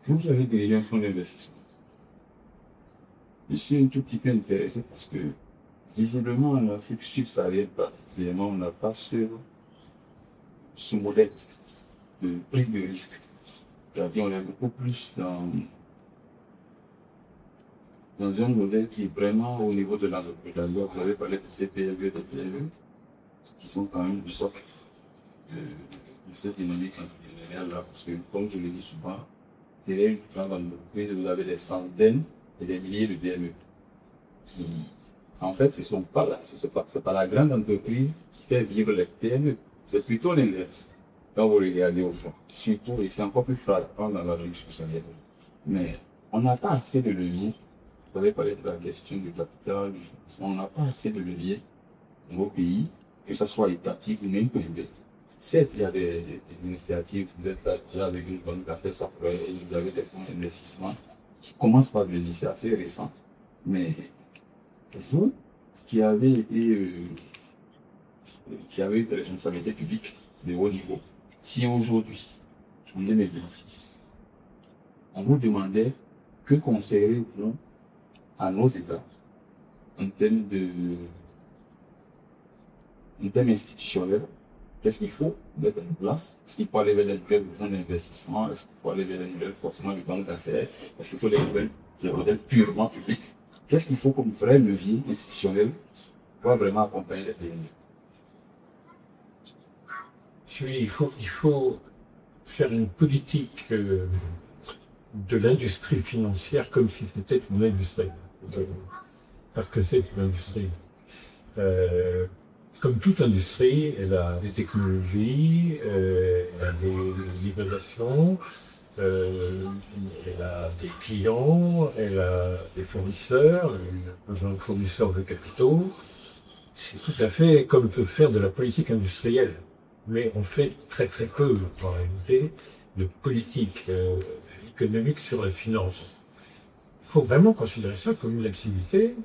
Vous qui avez dirigé un fonds d'investissement, je suis un tout petit peu intéressé parce que, visiblement, en Afrique subsaharienne particulièrement, on n'a pas ce modèle de prise de risque. C'est-à-dire, on est beaucoup plus dans un modèle qui est vraiment au niveau de l'entrepreneuriat. Vous avez parlé de TPE, de PME, qui sont quand même du socle de cette dynamique entrepreneuriale-là. Parce que, comme je le dis souvent, derrière une grande entreprise, vous avez des centaines et des milliers de PME. En fait, c'est pas la grande entreprise qui fait vivre les PME. C'est plutôt l'inverse. Quand vous regardez au fond, surtout, et c'est encore plus frappant dans la région sociale. Mais on n'a pas assez de leviers. Vous avez parlé de la question du capital, du financement. On n'a pas assez de leviers dans nos pays, que ce soit étatique ou même privé. Certes, il y a des initiatives, vous êtes là déjà avec une banque d'affaires, ça pourrait, et vous avez des fonds d'investissement qui commencent par venir, c'est assez récent. Mais vous, qui avez qui avez une responsabilité publique de haut niveau, si aujourd'hui, en 2026, on vous demandait que conseilleriez-vous à nos États en termes institutionnels, qu'est-ce qu'il faut mettre en place? Est-ce qu'il faut aller vers des nouvelles fonds d'investissement? Est-ce qu'il faut aller vers des nouvelles forcément de banques d'affaires? Est-ce qu'il faut des modèles purement publics? Qu'est-ce qu'il faut comme vrai levier institutionnel pour vraiment accompagner les PME? Il faut faire une politique de l'industrie financière comme si c'était une industrie. Parce que c'est une industrie. Comme toute industrie, elle a des technologies, elle a des innovations, elle a des clients, elle a des fournisseurs, elle a besoin de fournisseurs de capitaux. C'est tout à fait comme peut faire de la politique industrielle. Mais on fait très très peu, en réalité, de politique économique sur la finance. Il faut vraiment considérer ça comme une activité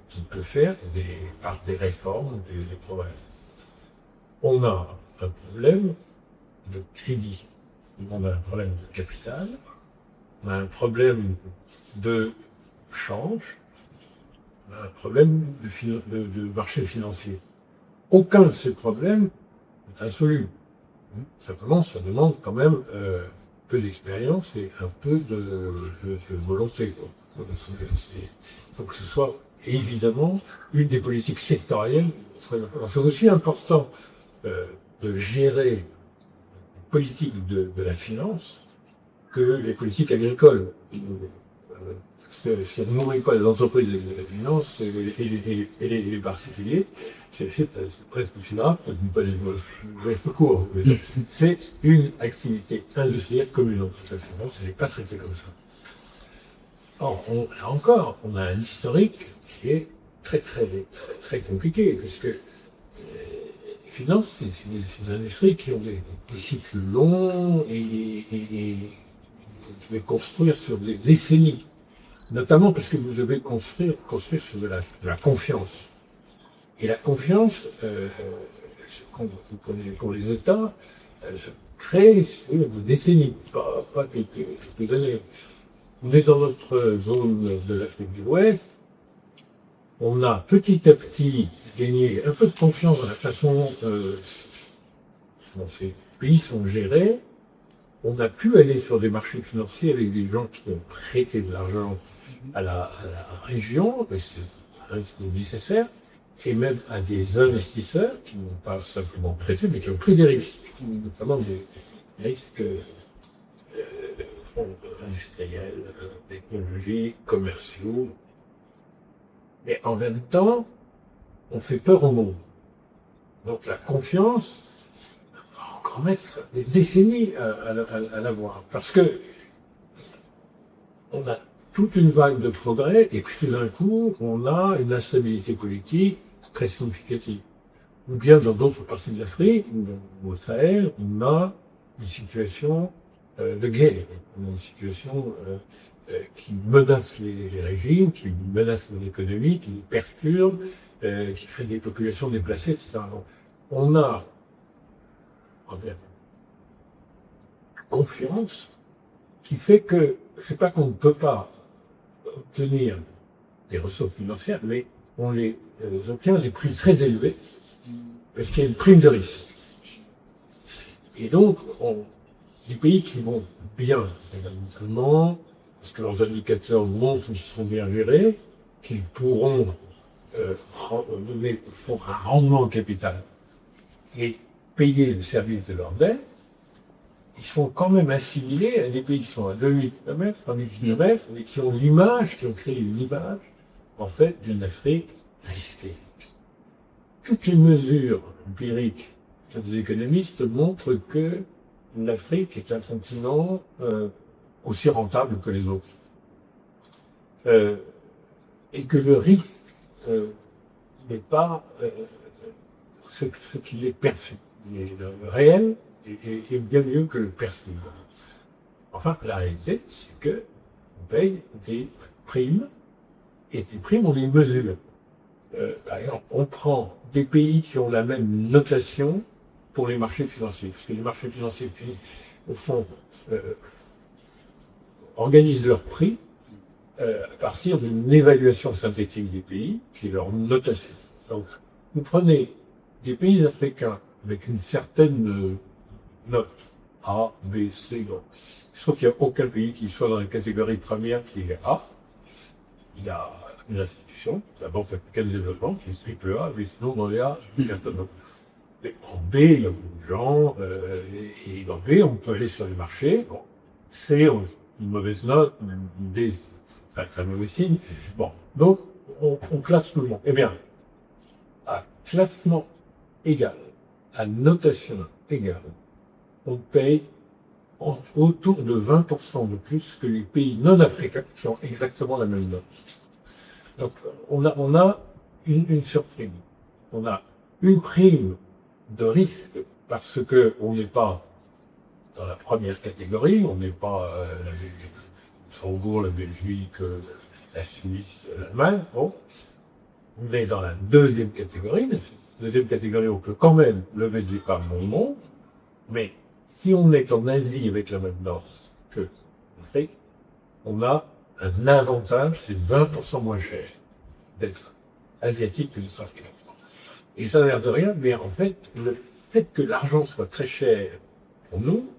qui peut faire par des réformes, des progrès. On a un problème de crédit, on a un problème de capital, on a un problème de change, on a un problème de marché financier. Aucun de ces problèmes est insoluble. Simplement, ça demande quand même peu d'expérience et un peu de volonté. Il faut que ce soit évidemment une des politiques sectorielles. C'est aussi important de gérer les politiques de la finance que les politiques agricoles. Parce que si on ne nourrit pas les entreprises de la finance et les particuliers, c'est presque aussi grave que de ne pas les secours. C'est une activité industrielle comme une autre. La finance, elle n'est pas traitée comme ça. Or, là encore, on a un historique qui est très compliqué, puisque les finances, c'est des industries qui ont des cycles longs et vous devez construire sur des décennies. Notamment parce que vous devez construire sur de la confiance. Et la confiance, pour les États, elle se crée sur des décennies, pas quelques années. On est dans notre zone de l'Afrique de l'Ouest. On a petit à petit gagné un peu de confiance dans la façon dont ces pays sont gérés. On a pu aller sur des marchés financiers avec des gens qui ont prêté de l'argent à la région, c'est nécessaire, et même à des investisseurs qui n'ont pas simplement prêté, mais qui ont pris des risques, notamment des risques industriels, technologiques, commerciaux. Mais en même temps, on fait peur au monde. Donc la confiance, on va encore mettre des décennies à l'avoir. Parce que on a toute une vague de progrès, et puis tout d'un coup, on a une instabilité politique très significative. Ou bien dans d'autres parties de l'Afrique, ou au Sahel, on a une situation de guerre, une situation qui menace les régimes, qui menace les économies, qui les perturbe, qui crée des populations déplacées, etc. Donc, on a un problème de confiance qui fait que c'est pas qu'on ne peut pas obtenir des ressources financières, mais on les obtient à des prix très élevés, parce qu'il y a une prime de risque. Et donc, les pays qui vont bien, fondamentalement, parce que leurs indicateurs montrent qu'ils sont bien gérés, qu'ils pourront donner un rendement au capital et payer le service de leur dette, ils sont quand même assimilés à des pays qui sont à 2000 km, 3000 km, et qui ont l'image, qui ont créé une image, en fait, d'une Afrique risquée. Toutes les mesures empiriques des économistes montrent que l'Afrique est un continent aussi rentable que les autres. Et que le risque n'est pas ce qu'il est perçu. Le réel est bien mieux que le perçu. Enfin, la réalité, c'est que on paye des primes, et ces primes, on les mesure. Par exemple, on prend des pays qui ont la même notation pour les marchés financiers, parce que les marchés financiers, au fond, organisent leurs prix à partir d'une évaluation synthétique des pays, qui est leur notation. Donc, vous prenez des pays africains avec une certaine note, A, B, C, sauf qu'il n'y a aucun pays qui soit dans la catégorie première qui est A. Il y a une institution, la Banque africaine de développement, qui est triple A, mais sinon dans les A, personne d'autre. En B, il y a beaucoup de gens, et dans B, on peut aller sur les marchés. Bon, C, une mauvaise note, une D, c'est très mauvais signe. Bon, donc, on classe tout le monde. Eh bien, à classement égal, à notation égale, on paye autour de 20% de plus que les pays non africains qui ont exactement la même note. Donc, on a une surprime. On a une prime de risque parce que on n'est pas dans la première catégorie, on n'est pas la Luxembourg, la Belgique, la Suisse, l'Allemagne. Bon, on est dans la deuxième catégorie, mais cette deuxième catégorie, on peut quand même lever de l'épargne dans le monde, mais si on est en Asie avec la même note que l'Afrique, on a un avantage, c'est 20% moins cher d'être asiatique que d'être africain. Et ça n'a l'air de rien, mais en fait, le fait que l'argent soit très cher pour nous,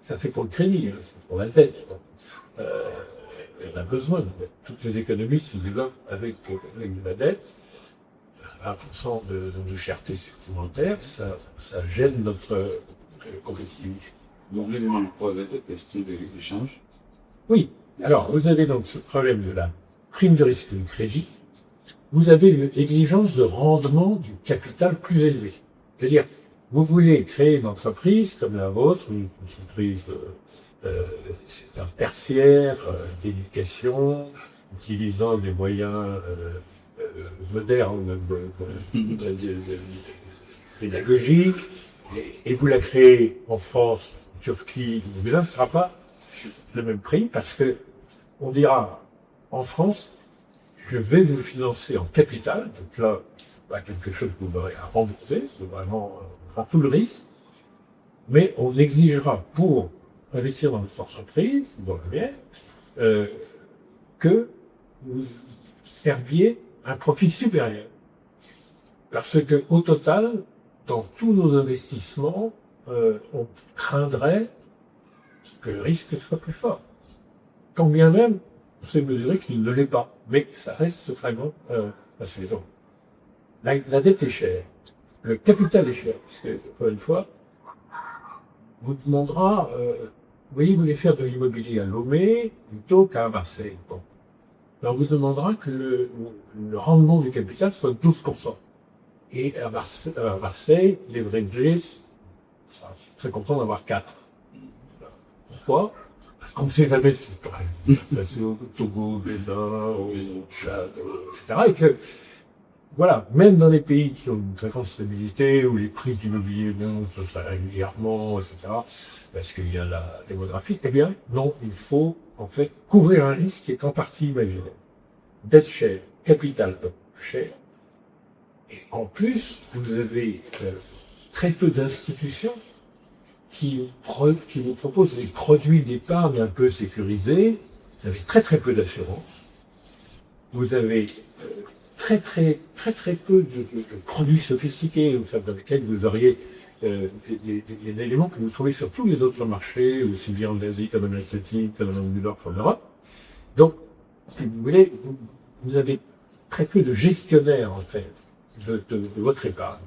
ça fait pour le crédit, c'est pour la dette. On a besoin de dette. Toutes les économies se développent avec la dette. 1% de cherté supplémentaire, ça gêne notre compétitivité. Donc, l'élément 3 est la question de risque d'échange. Oui. Alors, vous avez donc ce problème de la prime de risque du crédit. Vous avez l'exigence de rendement du capital plus élevé. C'est-à-dire, vous voulez créer une entreprise comme la vôtre, une entreprise c'est un tertiaire d'éducation, utilisant des moyens modernes pédagogiques, et vous la créez en France, en Turquie, mais là, ce ne sera pas le même prix, parce que on dira, en France, je vais vous financer en capital, donc là, quelque chose que vous aurez à rembourser, c'est vraiment tout le risque, mais on exigera pour investir dans notre entreprise, dans la mienne, que vous serviez un profit supérieur. Parce que, au total, dans tous nos investissements, on craindrait que le risque soit plus fort. Quand bien même, on sait mesurer qu'il ne l'est pas. Mais ça reste vraiment assez long. La dette est chère. Le capital est cher. Parce que, encore une fois, vous demandera, vous voyez, vous voulez faire de l'immobilier à Lomé plutôt qu'à Marseille. Bon. Alors, vous demandera que le rendement du capital soit 12%. Et à Marseille, les leveragés sont très contents d'avoir 4. Pourquoi? Parce qu'on ne sait jamais ce qui se passe. Passer au Togo, au Bénin, au Tchad, etc. Et que, voilà, même dans les pays qui ont une très grande stabilité, où les prix d'immobilier montent régulièrement, etc., parce qu'il y a la démographie, eh bien, non, il faut, en fait, couvrir un risque qui est en partie imaginaire. Dette chère, capital cher. Et en plus, vous avez très peu d'institutions qui vous propose des produits d'épargne un peu sécurisés. Vous avez très très peu d'assurance. Vous avez très peu de produits sophistiqués dans lesquels vous auriez des éléments que vous trouvez sur tous les autres marchés, aussi bien en Asie qu'en Amérique latine, qu'en Amérique du Nord qu'en Europe. Donc, si vous voulez, vous avez très peu de gestionnaires, en fait, de votre épargne.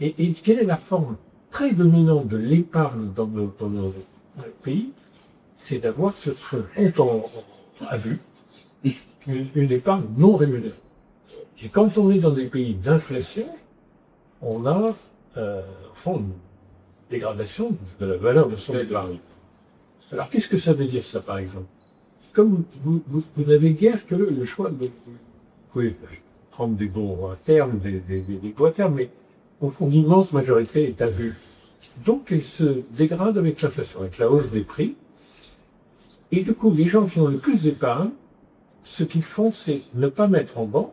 Et quelle est la forme très dominante de l'épargne dans nos pays? C'est d'avoir ce compte à vue, une épargne non rémunérée. Et quand on est dans des pays d'inflation, on a, au fond, une dégradation de la valeur de son épargne. Alors, qu'est-ce que ça veut dire, ça, par exemple? Comme vous n'avez guère que le choix de... Vous pouvez prendre des bons à terme, des bons à terme, mais au fond, l'immense majorité est à vue. Donc, elle se dégrade avec l'inflation, avec la hausse des prix. Et du coup, les gens qui ont le plus d'épargne, ce qu'ils font, c'est ne pas mettre en banque,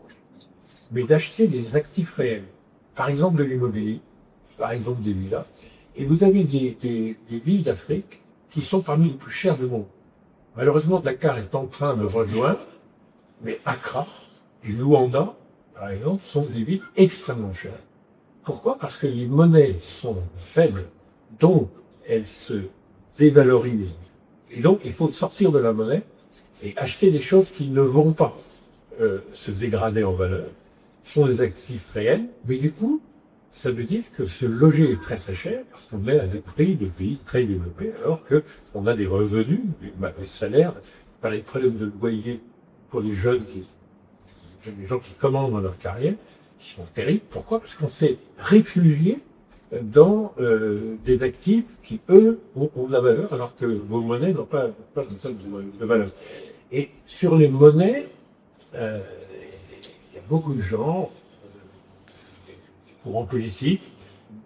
mais d'acheter des actifs réels. Par exemple, de l'immobilier, par exemple des villas. Et vous avez des villes d'Afrique qui sont parmi les plus chères du monde. Malheureusement, Dakar est en train de rejoindre, mais Accra et Luanda, par exemple, sont des villes extrêmement chères. Pourquoi? Parce que les monnaies sont faibles, donc elles se dévalorisent. Et donc, il faut sortir de la monnaie et acheter des choses qui ne vont pas se dégrader en valeur. Ce sont des actifs réels, mais du coup, ça veut dire que se loger est très très cher parce qu'on est à des prix de pays très développés, alors que on a des revenus, des salaires, par les problèmes de loyer pour les jeunes les gens qui commencent dans leur carrière, qui sont terribles. Pourquoi? Parce qu'on s'est réfugié dans des actifs qui, eux, ont de la valeur, alors que vos monnaies n'ont pas de valeur. Et sur les monnaies, il y a beaucoup de gens, courants politiques,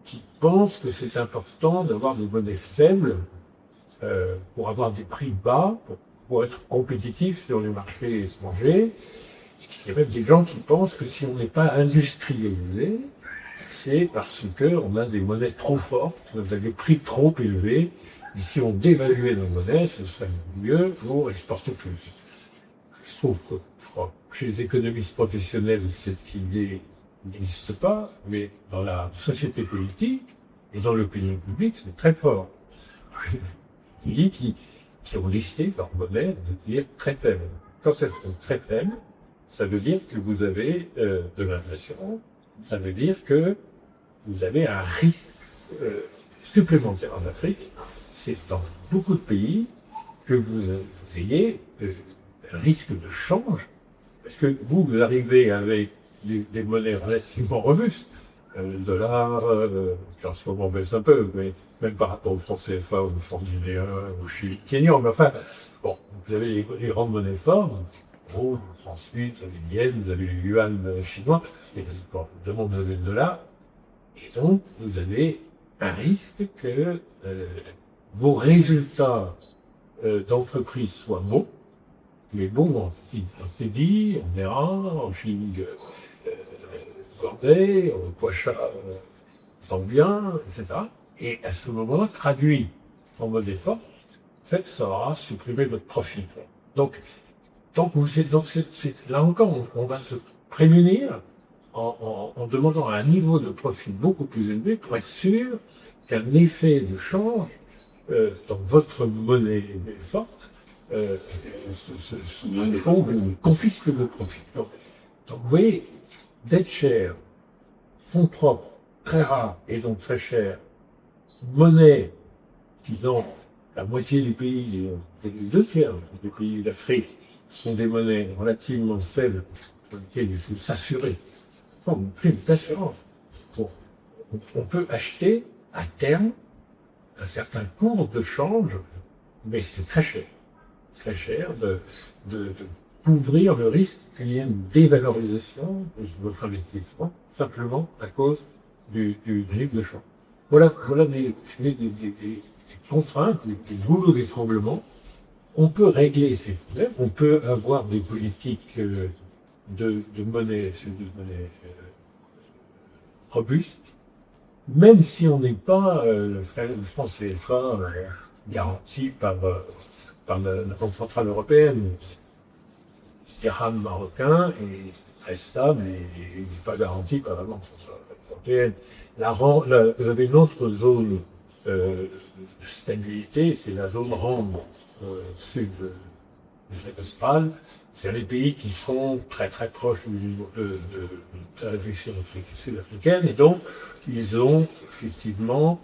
qui pensent que c'est important d'avoir des monnaies faibles pour avoir des prix bas, pour être compétitif sur les marchés étrangers. Il y a même des gens qui pensent que si on n'est pas industrialisé, c'est parce qu'on a des monnaies trop fortes, on a des prix trop élevés, et si on dévaluait nos monnaies, ce serait mieux pour exporter plus. Je trouve que, chez les économistes professionnels, cette idée n'existe pas, mais dans la société politique et dans l'opinion publique, c'est très fort. Il y a qui ont listé leur monnaie de dire très faible. Quand elles sont très faibles, ça veut dire que vous avez de l'inflation, ça veut dire que vous avez un risque supplémentaire en Afrique. C'est dans beaucoup de pays que vous ayez un risque de change, parce que vous arrivez avec des monnaies relativement robustes. Le dollar, qui en ce moment baisse un peu, mais même par rapport au franc CFA, au franc guinéen, au Chili kenyan, mais enfin, bon, vous avez les grandes monnaies fortes, le franc suisse, vous avez le yen, vous avez le yuan chinois, et bon, demande vous avez le dollar, et donc vous avez un risque que vos résultats d'entreprise soient bons, mais bons en CDI, en ERA, en Chine Bordet, en Poicha Sanguien, etc. Et à ce moment-là, traduit en monnaie forte, en fait, ça aura supprimé votre profit. Donc là encore, on va se prémunir en demandant un niveau de profit beaucoup plus élevé pour être sûr qu'un effet de change dans votre monnaie forte vous confisque vos profits. Donc vous voyez, dette chère, fonds propres, très rares et donc très chers, monnaie qui dans la moitié des pays, les 2/3 des pays d'Afrique, sont des monnaies relativement faibles sur lesquelles il faut s'assurer. Une prime d'assurance. On peut acheter à terme un certain cours de change, mais c'est très cher. Très cher de couvrir le risque qu'il y ait une dévalorisation de votre investissement, simplement à cause du risque de change. Voilà des contraintes, des goulots d'étranglement. On peut régler ces problèmes, on peut avoir des politiques de monnaie robustes, même si on n'est pas le franc CFA garanti par la Banque Centrale Européenne. Le dirham marocain est très stable et n'est pas garanti par la Banque Centrale Européenne. Vous avez une autre zone de stabilité, c'est la zone ronde sud de l'Afrique australe. C'est les pays qui sont très très proches de la révolution sud-africaine et donc ils ont effectivement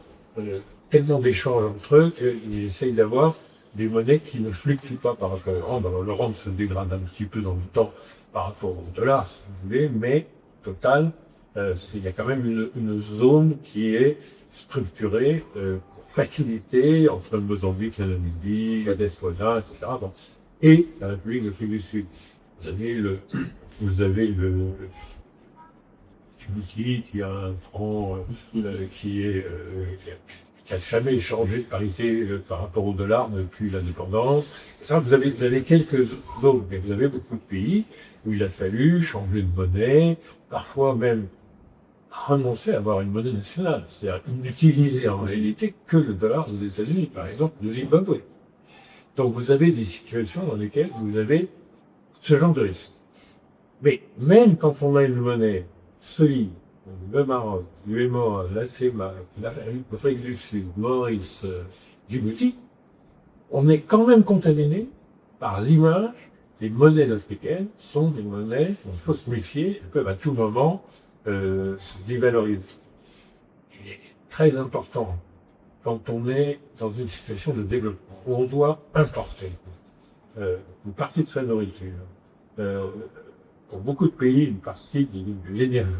tellement d'échanges entre eux qu'ils essayent d'avoir des monnaies qui ne fluctuent pas par rapport au rand. Alors, le rand se dégrade un petit peu dans le temps par rapport au dollar, si vous voulez, mais total, il y a quand même une zone qui est structurée pour faciliter entre le Mozambique, la Namibie, la Botswana, etc. Bon, et la République d'Afrique du Sud. Vous avez le Djibouti qui a un franc qui a jamais changé de parité par rapport au dollar depuis l'indépendance. Ça, vous avez quelques zones, mais vous avez beaucoup de pays où il a fallu changer de monnaie, parfois même renoncer à avoir une monnaie nationale, c'est-à-dire n'utiliser en réalité que le dollar des États-Unis, par exemple le Zimbabwe. Donc vous avez des situations dans lesquelles vous avez ce genre de risque. Mais même quand on a une monnaie solide, le Maroc, l'UEMOA, la CEMA, l'Afrique du Sud, Maurice, Djibouti, on est quand même contaminé par l'image. Les monnaies africaines sont des monnaies, il faut se méfier, elles peuvent à tout moment se dévaloriser. Il est très important quand on est dans une situation de développement où on doit importer une partie de sa nourriture, pour beaucoup de pays, une partie de l'énergie,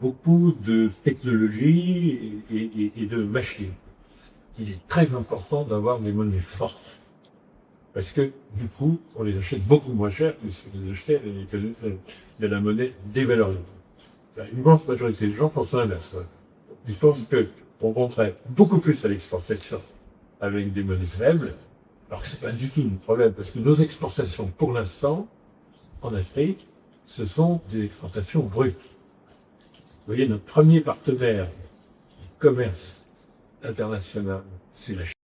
beaucoup de technologies et de machines. Il est très important d'avoir des monnaies fortes. Parce que, du coup, on les achète beaucoup moins cher que si on les achetait avec de la monnaie dévalorisée. Une grande majorité des gens pensent l'inverse. Ils pensent qu'on compterait beaucoup plus à l'exportation avec des monnaies faibles, alors que c'est pas du tout un problème, parce que nos exportations, pour l'instant, en Afrique, ce sont des exportations brutes. Vous voyez, notre premier partenaire du commerce international, c'est la Chine.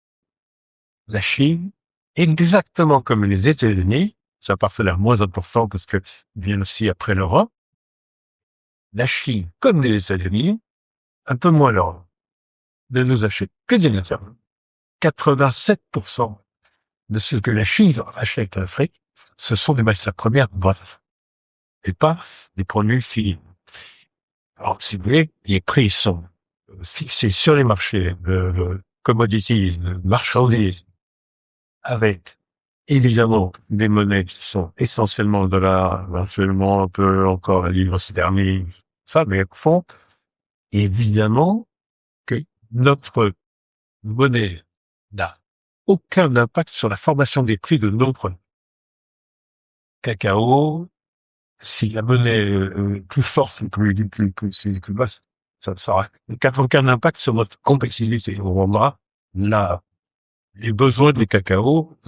La Chine, exactement comme les États-Unis, c'est un partenaire moins important parce que vient aussi après l'Europe. La Chine, comme les États-Unis, un peu moins l'Europe, ne nous achète que des matières. 87% de ce que la Chine achète en Afrique, ce sont des matières premières brutes et pas des produits finis. Alors, si vous voulez, les prix sont fixés sur les marchés de commodities, de marchandises, avec évidemment des monnaies qui sont essentiellement le dollar, éventuellement un peu encore la livre sterling, ça, mais au fond, évidemment que notre monnaie n'a aucun impact sur la formation des prix de nos produits. Cacao, si la monnaie est plus forte, plus basse, ça n'aura aucun impact sur notre compétitivité. On vendra les besoins des cacao,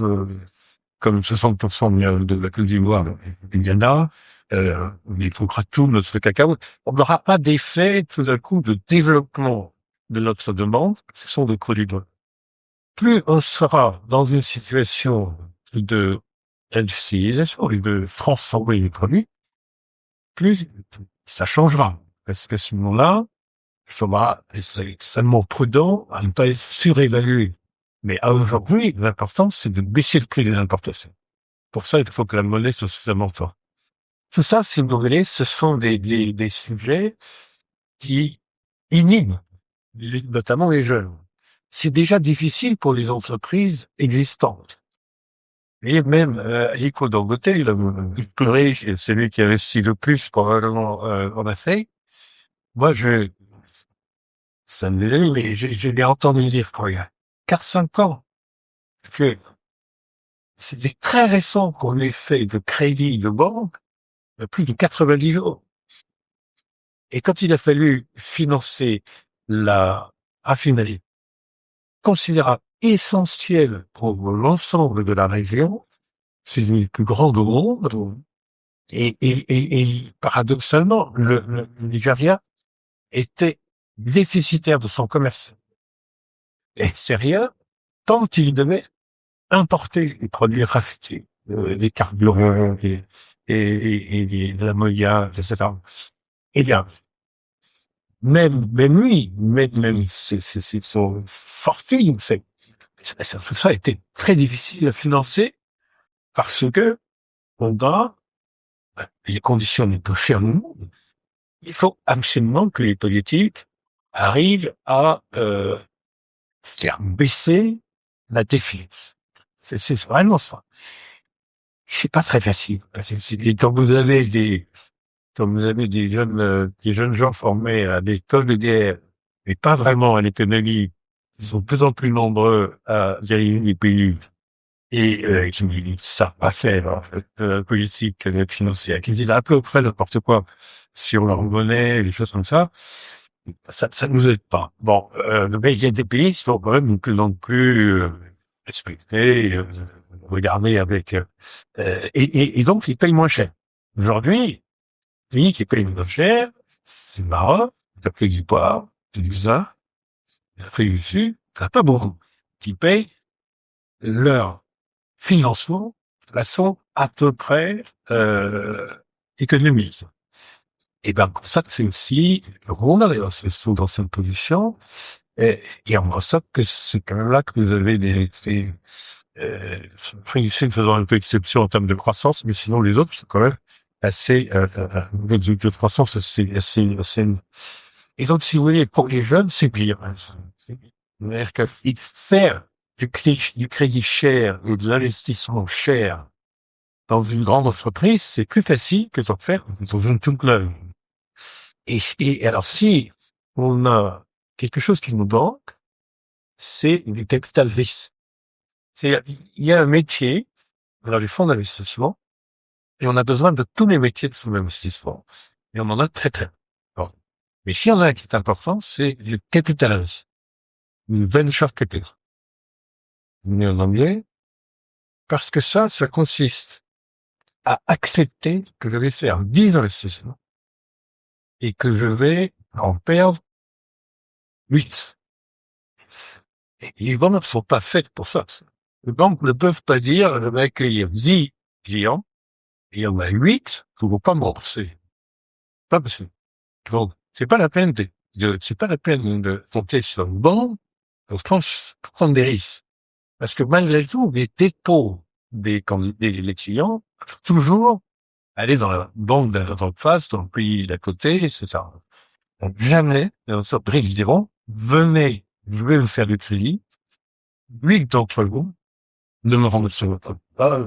comme 60% de la Côte d'Ivoire du Ghana, il trouvera tout notre cacao. On n'aura pas d'effet, tout d'un coup, de développement de notre demande. Ce sont des produits bruts. Plus on sera dans une situation de industrialisation et de transformer les produits, plus ça changera. Parce qu'à ce moment-là, il faudra être extrêmement prudent à ne pas être surévalué. Mais à aujourd'hui, l'important, c'est de baisser le prix des importations. Pour ça, il faut que la monnaie soit suffisamment forte. Tout ça, si vous voulez, ce sont des sujets qui inhibent notamment les jeunes. C'est déjà difficile pour les entreprises existantes. Et même Aliko Dangote, le plus riche, et celui qui investit le plus probablement en Afrique, moi, ça me dit, mais je l'ai entendu dire il y a 4-5 ans que c'était très récent qu'on ait fait de crédit de banque de plus de 90 jours. Et quand il a fallu financer la raffinerie considérable, essentielle pour l'ensemble de la région, c'est une des plus grandes au monde, et paradoxalement, le Nigeria était déficitaire de son commerce extérieur, tant il devait importer les produits rachetés, les carburants et l'ammoniac, etc. Eh bien, même lui, même c'est son fortune, tout ça a été très difficile à financer parce que on a les conditions les plus chères du monde. Il faut absolument que les politiques arrivent à faire baisser la défiance. C'est vraiment ça. C'est pas très facile parce que quand vous avez des jeunes gens formés à l'école de guerre, mais pas vraiment à l'économie, ils sont de plus en plus nombreux à diriger les pays et qui ne savent pas faire en fait, politique financière, qui disent à peu près n'importe quoi sur leur monnaie, les choses comme ça. Ça nous aide pas. Bon, mais il y a des pays qui sont quand même de plus en plus respectés, regardés avec et donc ils payent moins cher. Aujourd'hui, le pays qui paye moins cher, c'est le Maroc, l'Afrique du Nord, le Ghana, l'Afrique du Sud, il n'y en a pas beaucoup qui payent leur financement de façon à peu près économique. Et ben pour ça, c'est aussi le rôle, se trouve dans cette position, et on voit ça que c'est quand même là que vous avez des effets, faisant un peu exception en termes de croissance, mais sinon les autres sont quand même assez, de croissance assez. Et donc, si vous voulez, pour les jeunes, c'est pire. C'est-à-dire que faire du crédit cher et de l'investissement cher dans une grande entreprise, c'est plus facile que d'en faire dans une toute neuve. Et alors, si on a quelque chose qui nous manque, c'est du capital risque. Il y a un métier, on a les fonds d'investissement, et on a besoin de tous les métiers de son investissement. Et on en a très très. Bon. Mais s'il y en a un qui est important, c'est le capital risque. Une venture capital. En anglais. Parce que ça consiste à accepter que je vais faire 10 investissements et que je vais en perdre 8. Et les banques ne sont pas faites pour ça. Les banques ne peuvent pas dire, je vais accueillir 10 clients et il y en a 8 qui ne vont pas me rembourser. Pas possible. Donc, c'est pas la peine de compter sur une banque pour prendre des risques. Parce que malgré tout, les dépôts des clients peuvent toujours aller dans la banque d'en face, dans le pays d'à côté, etc. Donc jamais, dans une sorte de règle, ils diront, venez, je vais vous faire du crédit, 8 d'entre vous ne me remboursent pas.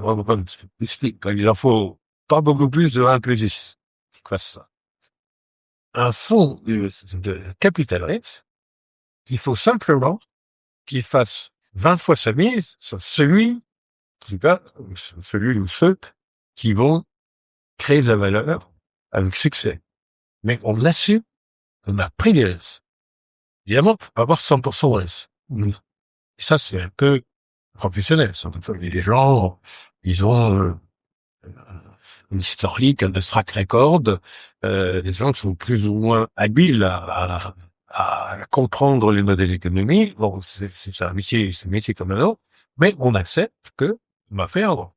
Il en faut pas beaucoup plus de 1 plus 10 qui fasse ça. Un fonds de capital risque, il faut simplement qu'il fasse 20 fois sa mise sur celui ou ceux qui vont créer de la valeur avec succès. Mais on assume qu'on a pris des risques. Évidemment, faut pas avoir 100% de risques. Et ça, c'est un peu professionnel. Les gens, ils ont une historique, un track record, des gens qui sont plus ou moins habiles à comprendre les modèles économiques. Bon, c'est un métier comme un autre, mais on accepte que on va perdre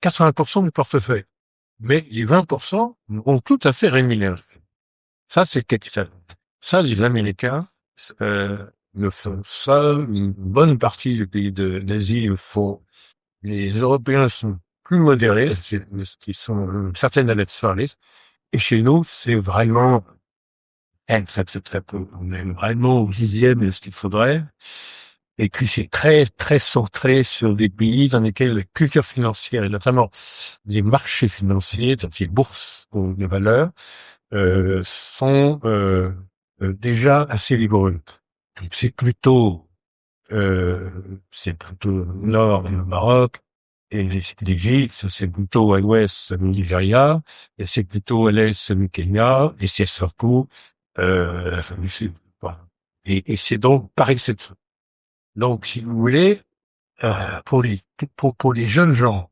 80% du portefeuille. Mais les 20% vont tout à fait rémunérer. Ça, c'est le capital. Ça, les Américains le font. Ça, une bonne partie des pays d'Asie le font. Les Européens sont plus modérés, qui sont certaines adeptes risque. Et chez nous, c'est vraiment très peu. On est vraiment au 10e de ce qu'il faudrait. Et puis c'est très, très centré sur des pays dans lesquels la culture financière, et notamment les marchés financiers, donc les bourses de valeurs, sont déjà assez rigoureux. Donc c'est plutôt nord le Maroc, et l'Égypte, c'est plutôt à l'ouest le Nigeria, et c'est plutôt à l'est le Kenya, et c'est surtout l'Afrique du Sud. Voilà. Et c'est donc par exception. Donc, si vous voulez, pour les jeunes gens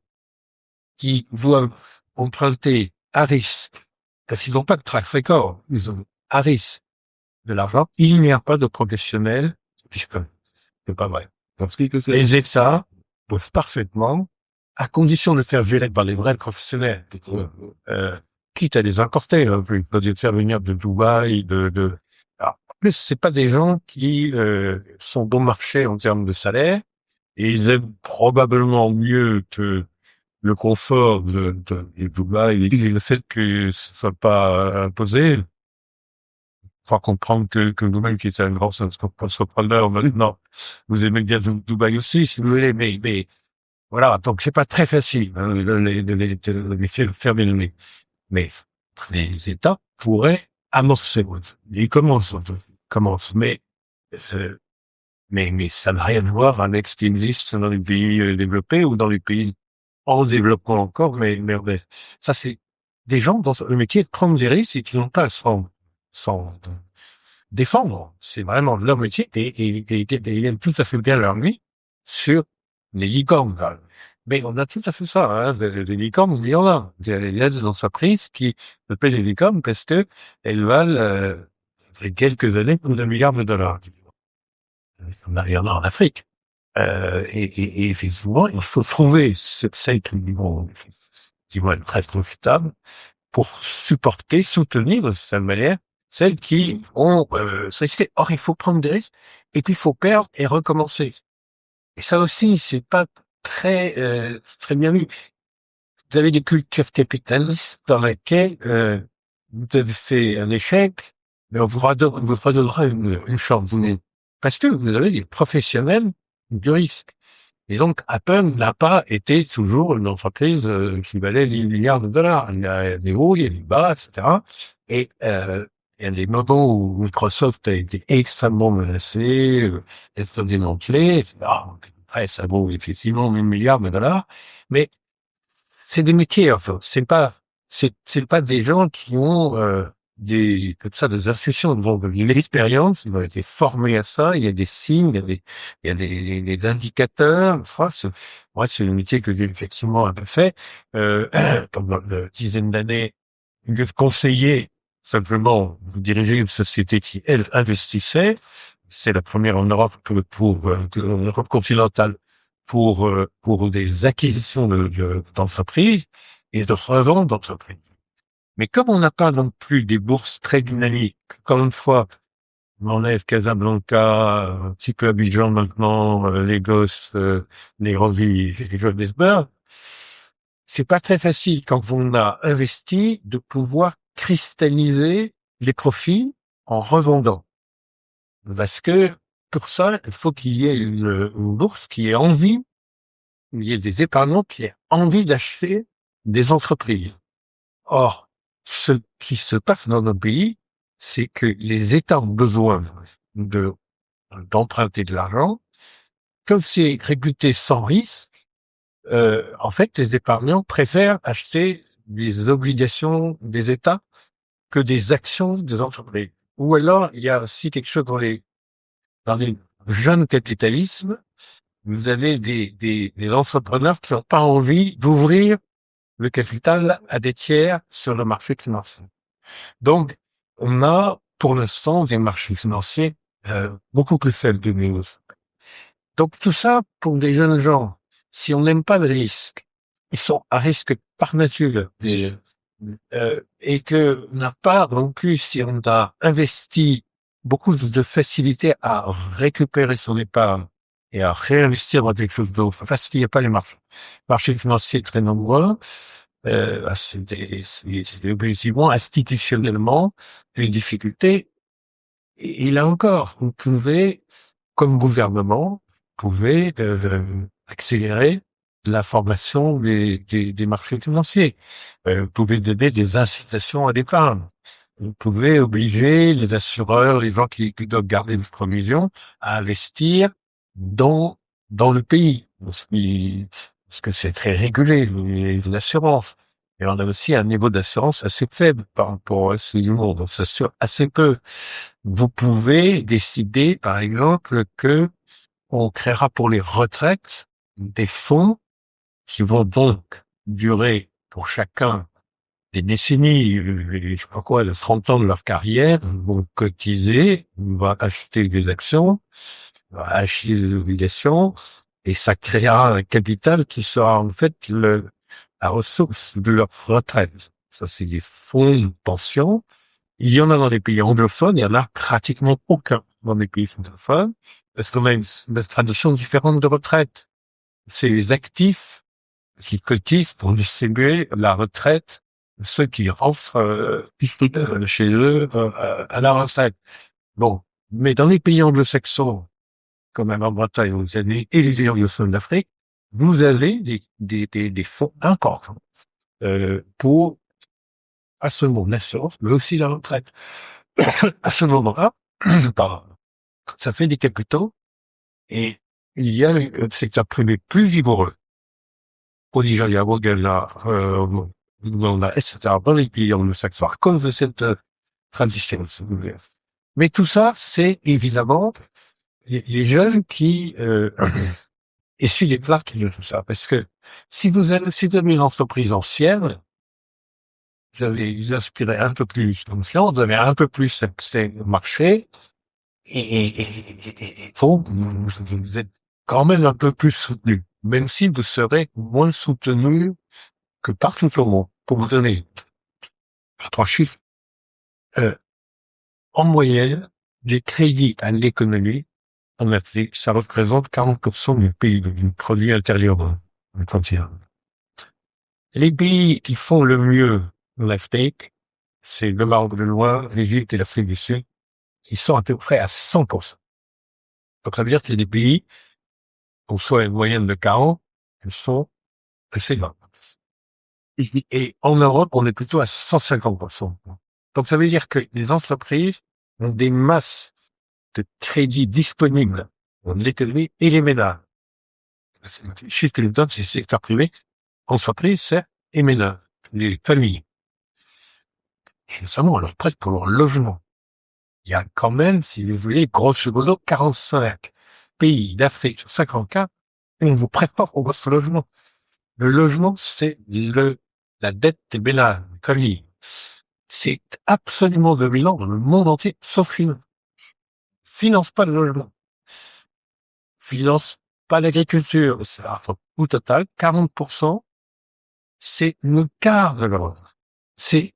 qui doivent emprunter à risque, parce qu'ils n'ont pas de track record, ils ont à risque, de l'argent, il n'y a pas de professionnels disponibles. C'est pas vrai. Les États peuvent parfaitement, à condition de faire gérer par les vrais professionnels, quitte à les importer, hein, ils peuvent les faire venir de Dubaï, Alors, en plus, c'est pas des gens qui sont bon marché en termes de salaire, et ils aiment probablement mieux que le confort de Dubaï et le fait que ce soit pas imposé. Faut comprendre que vous-même qui êtes un grand entrepreneur maintenant, vous aimez bien Dubaï aussi, si vous voulez, mais voilà, donc c'est pas très facile hein, de les faire nez. Mais les États pourraient amorcer. Ils commencent, mais ça n'a rien à voir avec ce qui existe dans les pays développés ou dans les pays en développement encore, mais ça c'est des gens dans le métier de prendre des risques et qui n'ont pas sans défendre. C'est vraiment leur métier et ils aiment tout à fait bien leur vie sur les licornes. Mais on a tout à fait ça, hein. Les licornes, il y en a. Il y a des entreprises qui ne payent les licornes parce que elles valent, quelques années plus de milliards de dollars. Il y en a en Afrique. Et effectivement, il faut trouver celles qui vont être très profitables pour soutenir de cette manière celles qui ont risqué. Or, il faut prendre des risques et puis il faut perdre et recommencer. Et ça aussi, c'est pas très bien vu. Vous avez des cultures capitalistes dans lesquelles vous avez fait un échec, mais on vous redonnera une chance. Parce que vous avez des professionnels du risque. Et donc, Apple n'a pas été toujours une entreprise qui valait des milliards de dollars. Il y a des hauts, il y a des bas, etc. Et il y a des moments où Microsoft a été extrêmement menacé, être démantelé, etc. Après, ça vaut effectivement 1000 milliards de dollars, mais c'est des métiers, enfin. C'est pas des gens qui ont des institutions, ils ont de l'expérience, ils ont été formés à ça, il y a des signes, il y a des indicateurs. Enfin, c'est le métier que j'ai effectivement un peu fait, pendant une dizaine d'années, au lieu de conseiller, simplement, de diriger une société qui, elle, investissait. C'est la première en Europe en Europe continentale pour des acquisitions d'entreprises et de revente d'entreprises. Mais comme on n'a pas non plus des bourses très dynamiques, encore une fois, on enlève Casablanca, un petit peu Abidjan maintenant, Lagos, Nairobi et Johannesburg, c'est pas très facile quand on a investi de pouvoir cristalliser les profits en revendant. Parce que pour ça, il faut qu'il y ait une bourse qui ait envie, il y ait des épargnants qui aient envie d'acheter des entreprises. Or, ce qui se passe dans nos pays, c'est que les États ont besoin d'emprunter de l'argent. Comme c'est réputé sans risque, en fait, les épargnants préfèrent acheter des obligations des États que des actions des entreprises. Ou alors, il y a aussi quelque chose dans les jeunes capitalismes, vous avez des entrepreneurs qui n'ont pas envie d'ouvrir le capital à des tiers sur le marché financier. Donc, on a, pour l'instant, des marchés financiers beaucoup plus faibles que nous. Donc, tout ça, pour des jeunes gens, si on n'aime pas le risque, ils sont à risque par nature, et que n'a pas non plus, si on a investi beaucoup de facilité à récupérer son épargne et à réinvestir dans quelque chose d'autre, parce qu'il n'y a pas les marchés financiers très nombreux, c'est objectivement, institutionnellement, une difficulté. Et là encore, vous pouvez, comme gouvernement, accélérer la formation des marchés financiers. Vous pouvez donner des incitations à l'épargne. Vous pouvez obliger les assureurs, les gens qui doivent garder des provisions, à investir dans le pays. Parce que c'est très régulé, l'assurance. Et on a aussi un niveau d'assurance assez faible par rapport à celui du monde. On s'assure assez peu. Vous pouvez décider, par exemple, que on créera pour les retraites des fonds qui vont donc durer pour chacun des décennies, je sais pas quoi, de 30 ans de leur carrière, vont cotiser, vont acheter des actions, vont acheter des obligations, et ça créera un capital qui sera en fait la ressource de leur retraite. Ça, c'est des fonds de pension. Il y en a dans les pays anglophones, il y en a pratiquement aucun dans les pays francophones, parce qu'on a une tradition différente de retraite. C'est les actifs qui cotisent pour distribuer la retraite de ceux qui rentrent chez eux à la retraite. Bon, mais dans les pays anglo-saxons, comme la Grande-Bretagne, vous avez, et les pays anglophones d'Afrique, vous avez des fonds importants pour à ce moment l'assurance, mais aussi la retraite. À ce moment-là, pardon, ça fait des capitaux et il y a le secteur privé plus vigoureux au Nigeria, au Ghana, etc., dans les pays anglo-saxons, à cause de cette tradition. Mais tout ça, c'est évidemment les jeunes qui essuient les plaques de tout ça. Parce que si vous avez une entreprise ancienne, vous aspirez un peu plus de confiance, vous avez un peu plus accès au marché, et vous êtes quand même un peu plus soutenu, même si vous serez moins soutenu que partout au monde. Pour vous donner 3 chiffres, en moyenne, les crédits à l'économie en Afrique, ça représente 40% du PIB, du produit intérieur brut, du continent. Les pays qui font le mieux en Afrique, c'est le Maroc de loin, l'Égypte et l'Afrique du Sud. Ils sont à peu près à 100%. Donc, ça veut dire qu'il y a des pays, qu'on soit une moyenne de 40, qui sont assez bas. Et en Europe, on est plutôt à 150%. Donc, ça veut dire que les entreprises ont des masses de crédits disponibles pour l'économie et les ménages. Le chiffre que je donne, c'est le secteur privé. Entreprise, c'est et ménages, les familles. Et notamment, on leur prête pour leur logement. Il y a quand même, si vous voulez, grosso modo, 45 pays d'Afrique sur 54, et on vous prête pas pour votre logement. Le logement, c'est la dette des ménages, des familles. C'est absolument dominant dans le monde entier, sauf Chine. Finance pas le logement. Finance pas l'agriculture. Au total, 40%, c'est le quart de l'Europe. C'est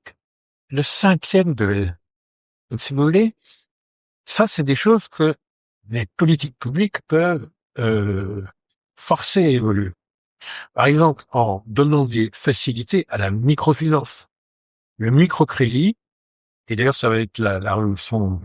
le 5e de l'Europe. Donc, si vous voulez, ça, c'est des choses que les politiques publiques peuvent forcer à évoluer. Par exemple, en donnant des facilités à la microfinance. Le microcrédit, et d'ailleurs ça va être la révolution